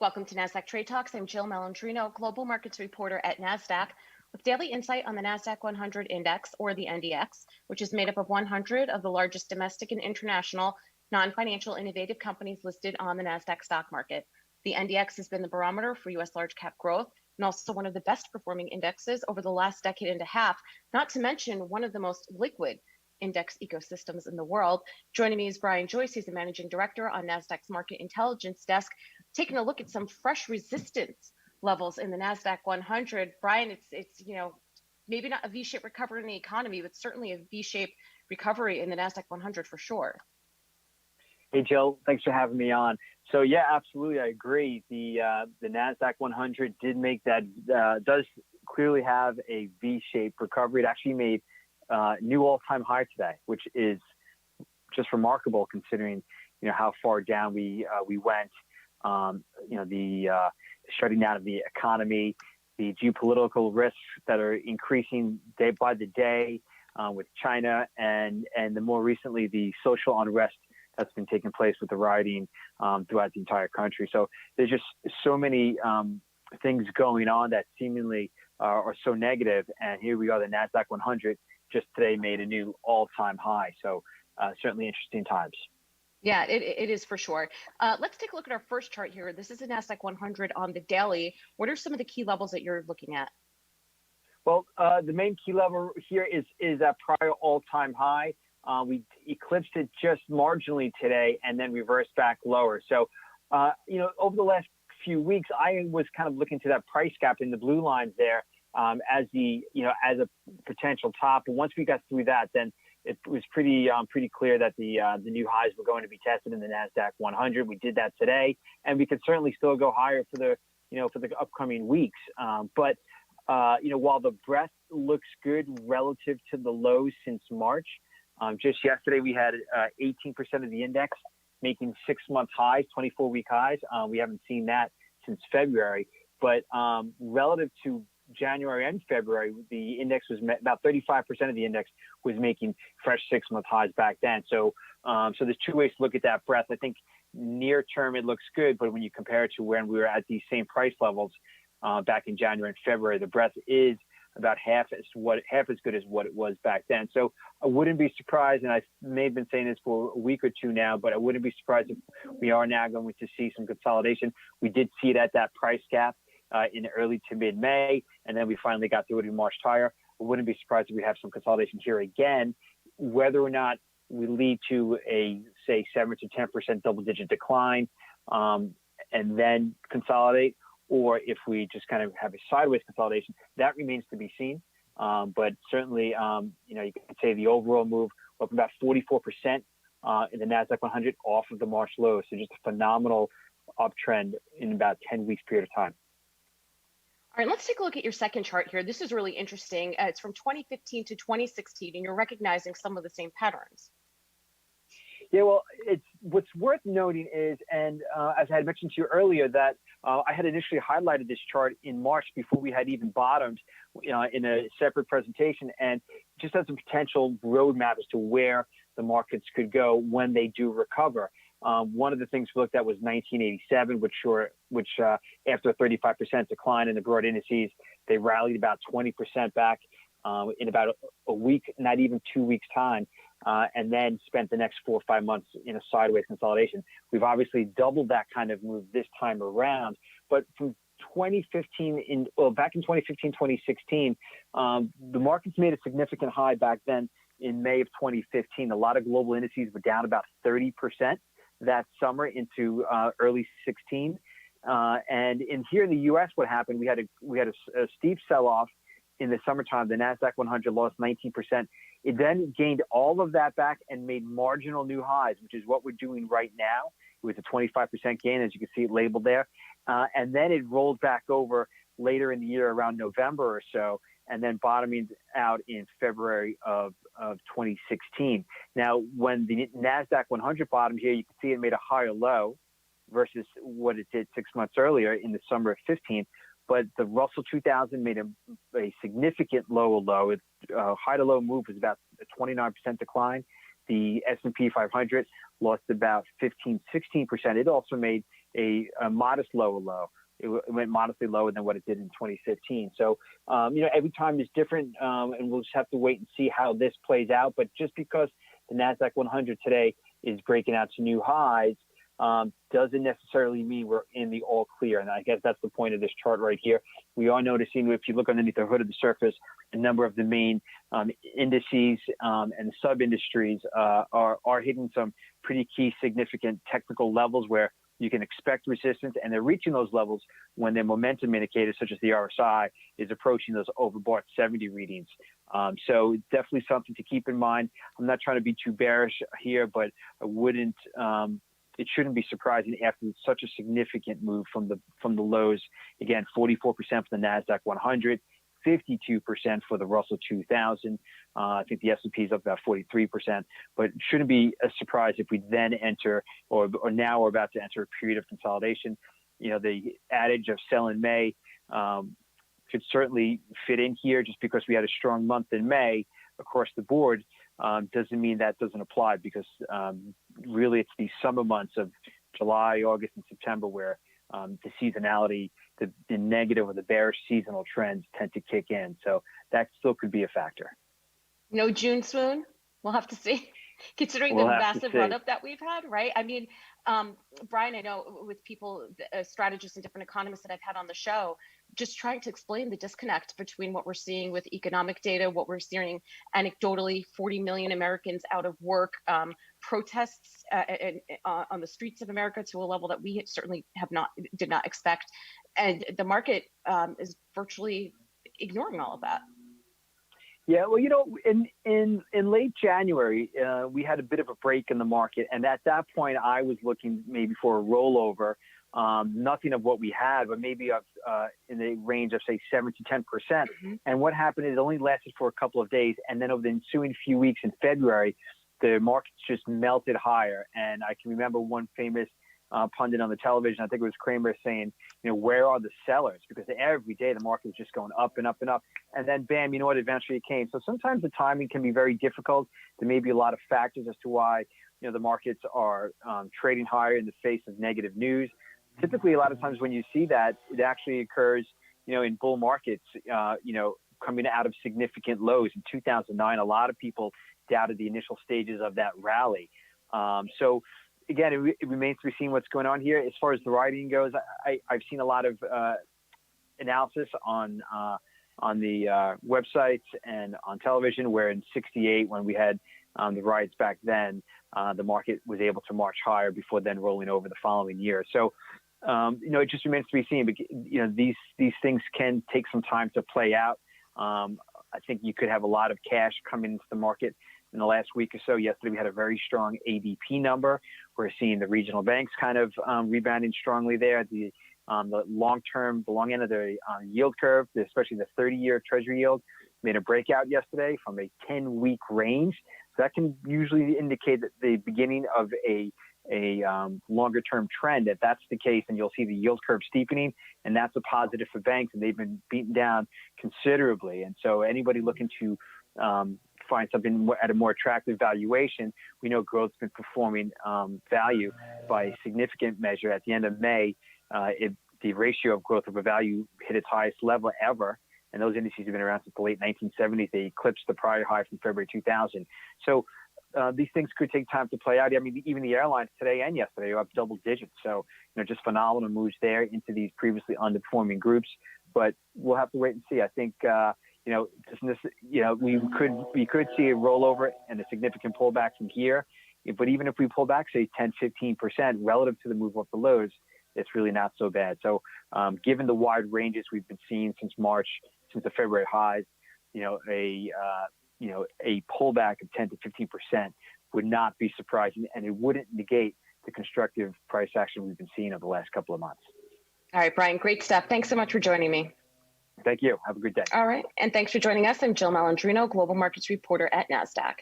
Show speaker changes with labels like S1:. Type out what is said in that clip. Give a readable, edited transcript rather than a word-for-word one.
S1: Welcome to Nasdaq Trade Talks. I'm Jill Malandrino, global markets reporter at Nasdaq, with daily insight on the Nasdaq-100 index, or the NDX, which is made up of 100 of the largest domestic and international non-financial innovative companies listed on the Nasdaq stock market. The NDX has been the barometer for U.S. large cap growth and also one of the best performing indexes over the last decade and a half, not to mention one of the most liquid index ecosystems in the world. Joining me is Joyvce. He's the managing director on Nasdaq's market intelligence desk, taking a look at some fresh resistance levels in the Nasdaq-100. Brian, it's maybe not a V-shaped recovery in the economy, but certainly a V-shaped recovery in the Nasdaq-100 for sure.
S2: Hey, Jill, thanks for having me on. So yeah, absolutely, I agree. The Nasdaq-100 did make that, does clearly have a V-shaped recovery. It actually made new all-time high today, which is just remarkable considering how far down we went. The shutting down of the economy, the geopolitical risks that are increasing day by the day with China, and the more recently the social unrest that's been taking place with the rioting throughout the entire country. So there's just so many things going on that seemingly are so negative, and here we are, the Nasdaq-100 just today made a new all-time high. So certainly interesting times.
S1: Yeah, it is for sure. Let's take a look at our first chart here. This is the Nasdaq-100 on the daily. What are some of the key levels that you're looking at?
S2: Well, the main key level here is that prior all-time high. We eclipsed it just marginally today and then reversed back lower. So, over the last few weeks, I was kind of looking to that price gap in the blue lines there as as a potential top. But once we got through that, then it was pretty clear that the new highs were going to be tested in the Nasdaq-100. We did that today, and we could certainly still go higher for the upcoming weeks. But while the breadth looks good relative to the lows since March, just yesterday we had 18% of the index making 6-month highs, 24-week highs. We haven't seen that since February, but relative to January and February, the index was about 35% of the index was making fresh 6-month highs back then. So there's two ways to look at that breadth. I think near term it looks good, but when you compare it to when we were at these same price levels back in January and February, the breadth is about half as good as what it was back then. So I wouldn't be surprised, and I may have been saying this for a week or two now, but I wouldn't be surprised if we are now going to see some consolidation. We did see it at that price gap in early to mid-May, and then we finally got through it in March higher. I wouldn't be surprised if we have some consolidation here again. Whether or not we lead to a, say, 7 to 10% double-digit decline and then consolidate, or if we just kind of have a sideways consolidation, that remains to be seen. But certainly, you can say the overall move up about 44% in the Nasdaq-100 off of the March low. So just a phenomenal uptrend in about 10 weeks period of time.
S1: All right, let's take a look at your second chart here. This is really interesting. It's from 2015 to 2016, and you're recognizing some of the same patterns.
S2: Yeah, well, what's worth noting is, and as I had mentioned to you earlier, that I had initially highlighted this chart in March before we had even bottomed in a separate presentation, and just as a potential roadmap as to where the markets could go when they do recover. One of the things we looked at was 1987, which after a 35% decline in the broad indices, they rallied about 20% back in about a week, not even 2 weeks time, and then spent the next 4 or 5 months in a sideways consolidation. We've obviously doubled that kind of move this time around, but from 2015 back in 2015, 2016, the markets made a significant high back then in May of 2015. A lot of global indices were down about 30% that summer into early 16. And here in the U.S., what happened? We had a steep sell-off in the summertime. The Nasdaq-100 lost 19%. It then gained all of that back and made marginal new highs, which is what we're doing right now with a 25% gain, as you can see it labeled there. And then it rolled back over later in the year around November or so, and then bottoming out in February of 2016. Now, when the Nasdaq-100 bottomed here, you can see it made a higher low versus what it did 6 months earlier in the summer of 15. But the Russell 2000 made a significant lower low. Its high to low move was about a 29% decline. The S&P 500 lost about 15–16%. It also made a modest lower low. It went modestly lower than what it did in 2015. So, every time is different, and we'll just have to wait and see how this plays out. But just because the Nasdaq-100 today is breaking out to new highs, doesn't necessarily mean we're in the all clear. And I guess that's the point of this chart right here. We are noticing, if you look underneath the hood of the surface, a number of the main indices and sub-industries are hitting some pretty key significant technical levels where you can expect resistance, and they're reaching those levels when their momentum indicators, such as the RSI, is approaching those overbought 70 readings. So definitely something to keep in mind. I'm not trying to be too bearish here, but I wouldn't. It shouldn't be surprising after such a significant move from the lows. Again, 44% for the Nasdaq-100. 52% for the Russell 2000. I think the S&P is up about 43%, but it shouldn't be a surprise if we then enter, or now we're about to enter, a period of consolidation. The adage of sell in May could certainly fit in here. Just because we had a strong month in May across the board doesn't mean that doesn't apply, because really it's these summer months of July, August, and September where the seasonality, the negative or the bearish seasonal trends tend to kick in. So that still could be a factor.
S1: No June swoon? We'll have to see, considering the massive run-up that we've had, right? I mean, Brian, I know with people, strategists and different economists that I've had on the show, just trying to explain the disconnect between what we're seeing with economic data, what we're seeing anecdotally, 40 million Americans out of work, protests on the streets of America to a level that we certainly did not expect. And the market is virtually ignoring all of that.
S2: Yeah, well, in late January, we had a bit of a break in the market, and at that point, I was looking maybe for a rollover. Nothing of what we had, but maybe in the range of say 7 to 10%. Mm-hmm. And what happened is it only lasted for a couple of days, and then over the ensuing few weeks in February, the markets just melted higher. And I can remember one famous pundit on the television, I think it was Kramer, saying, where are the sellers? Because every day the market was just going up and up and up. And then bam, eventually it came. So sometimes the timing can be very difficult. There may be a lot of factors as to why, the markets are trading higher in the face of negative news. Typically, a lot of times when you see that, it actually occurs, in bull markets, coming out of significant lows. In 2009, a lot of people doubted the initial stages of that rally. So again, it remains to be seen what's going on here. As far as the writing goes, I've seen a lot of analysis on the websites and on television, where in '68, when we had the riots back then, the market was able to march higher before then rolling over the following year. So, it just remains to be seen. But, these things can take some time to play out. I think you could have a lot of cash coming into the market in the last week or so. Yesterday, we had a very strong ADP number. We're seeing the regional banks kind of rebounding strongly there. The long-term, the long end of the yield curve, especially the 30-year Treasury yield, made a breakout yesterday from a 10-week range. So that can usually indicate that the beginning of a longer-term trend. If that's the case, and you'll see the yield curve steepening, and that's a positive for banks, and they've been beaten down considerably. And so anybody looking to find something at a more attractive valuation, we know growth's been performing value by a significant measure. At the end of May, the ratio of growth over value hit its highest level ever. And those indices have been around since the late 1970s. They eclipsed the prior high from February 2000. So these things could take time to play out. I mean, even the airlines today and yesterday are up double digits. So, just phenomenal moves there into these previously underperforming groups. But we'll have to wait and see. I think, we could see a rollover and a significant pullback from here. But even if we pull back, say 10, 15% relative to the move off the lows, it's really not so bad. So given the wide ranges we've been seeing since March, since the February highs, a pullback of 10 to 15% would not be surprising, and it wouldn't negate the constructive price action we've been seeing over the last couple of months.
S1: All right, Brian, great stuff. Thanks so much for joining me.
S2: Thank you. Have a good day.
S1: All right. And thanks for joining us. I'm Jill Malandrino, Global Markets Reporter at Nasdaq.